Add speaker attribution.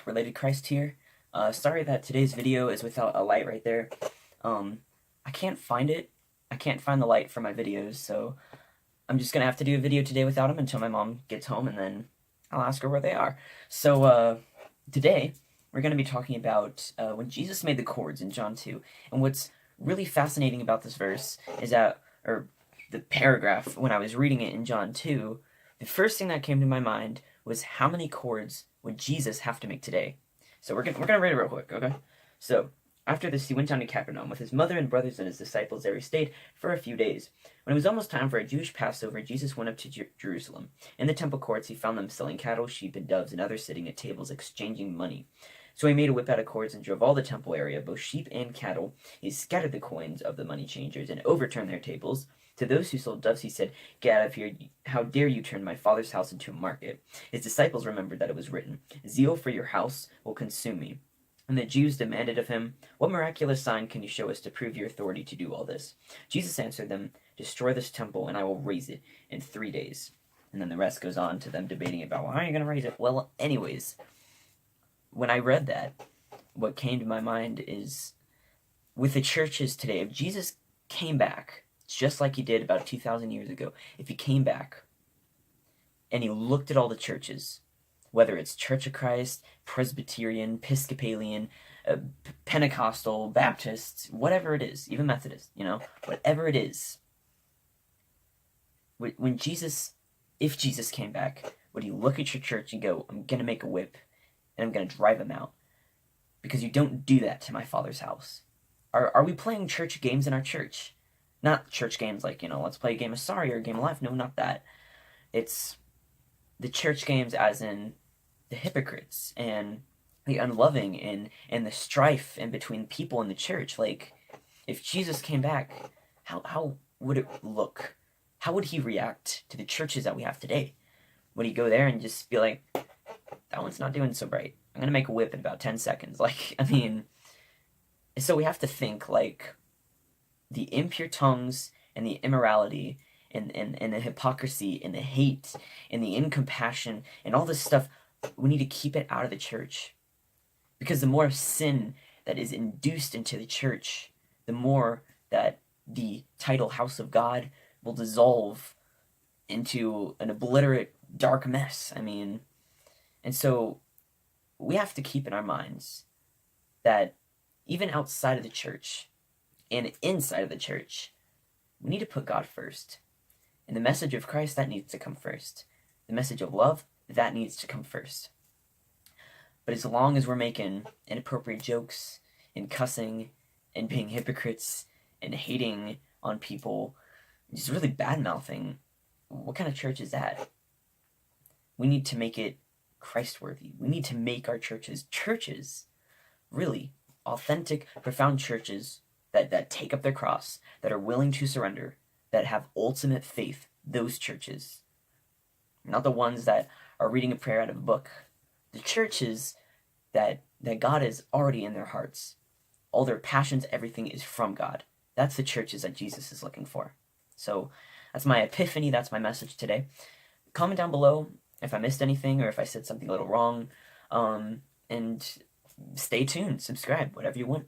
Speaker 1: related Christ here. Sorry that today's video is without a light right there. I can't find it. I can't find the light for my videos, so I'm just gonna have to do a video today without them until my mom gets home, and then I'll ask her where they are. So, today we're gonna be talking about when Jesus made the chords in John 2. And what's really fascinating about this verse is that, or the paragraph, when I was reading it in John 2, the first thing that came to my mind was how many chords would Jesus have to make today? So we're gonna read it real quick, okay? So, after this, he went down to Capernaum. With his mother and brothers and his disciples there he stayed for a few days. When it was almost time for a Jewish Passover, Jesus went up to Jerusalem. In the temple courts he found them selling cattle, sheep, and doves, and others sitting at tables exchanging money. So he made a whip out of cords and drove all the temple area, both sheep and cattle. He scattered the coins of the money changers and overturned their tables. To those who sold doves he said, "Get out of here, how dare you turn my father's house into a market?" His disciples remembered that it was written, "Zeal for your house will consume me." And the Jews demanded of him, "What miraculous sign can you show us to prove your authority to do all this?" Jesus answered them, "Destroy this temple, and I will raise it in 3 days." And then the rest goes on to them debating about, well, how are you going to raise it? Well, anyways, when I read that, what came to my mind is, with the churches today, if Jesus came back, just like he did about 2,000 years ago, if he came back and he looked at all the churches, whether it's Church of Christ, Presbyterian, Episcopalian, Pentecostal, Baptist, whatever it is, even Methodist, whatever it is, when Jesus, if Jesus came back, would he look at your church and go, "I'm going to make a whip, and I'm going to drive him out, because you don't do that to my Father's house"? Are we playing church games in our church? Not church games like, let's play a game of Sorry or a game of Life. No, not that. It's the church games as in the hypocrites and the unloving and the strife in between people in the church. Like, if Jesus came back, how would it look? How would he react to the churches that we have today? Would he go there and just be like, "That one's not doing so bright. I'm going to make a whip in about 10 seconds. Like, I mean, so we have to think, like, the impure tongues and the immorality and the hypocrisy and the hate and the incompassion and all this stuff, we need to keep it out of the church. Because the more sin that is induced into the church, the more that the title House of God will dissolve into an obliterate dark mess. I mean, and so we have to keep in our minds that even outside of the church and inside of the church, we need to put God first. And the message of Christ, that needs to come first. The message of love, that needs to come first. But as long as we're making inappropriate jokes and cussing and being hypocrites and hating on people, just really bad-mouthing, what kind of church is that? We need to make it Christ-worthy. We need to make our churches really authentic, profound churches that take up their cross, that are willing to surrender, that have ultimate faith. Those churches. Not the ones that are reading a prayer out of a book. The churches that God is already in their hearts. All their passions, everything is from God. That's the churches that Jesus is looking for. So that's my epiphany. That's my message today. Comment down below if I missed anything or if I said something a little wrong. And stay tuned. Subscribe. Whatever you want.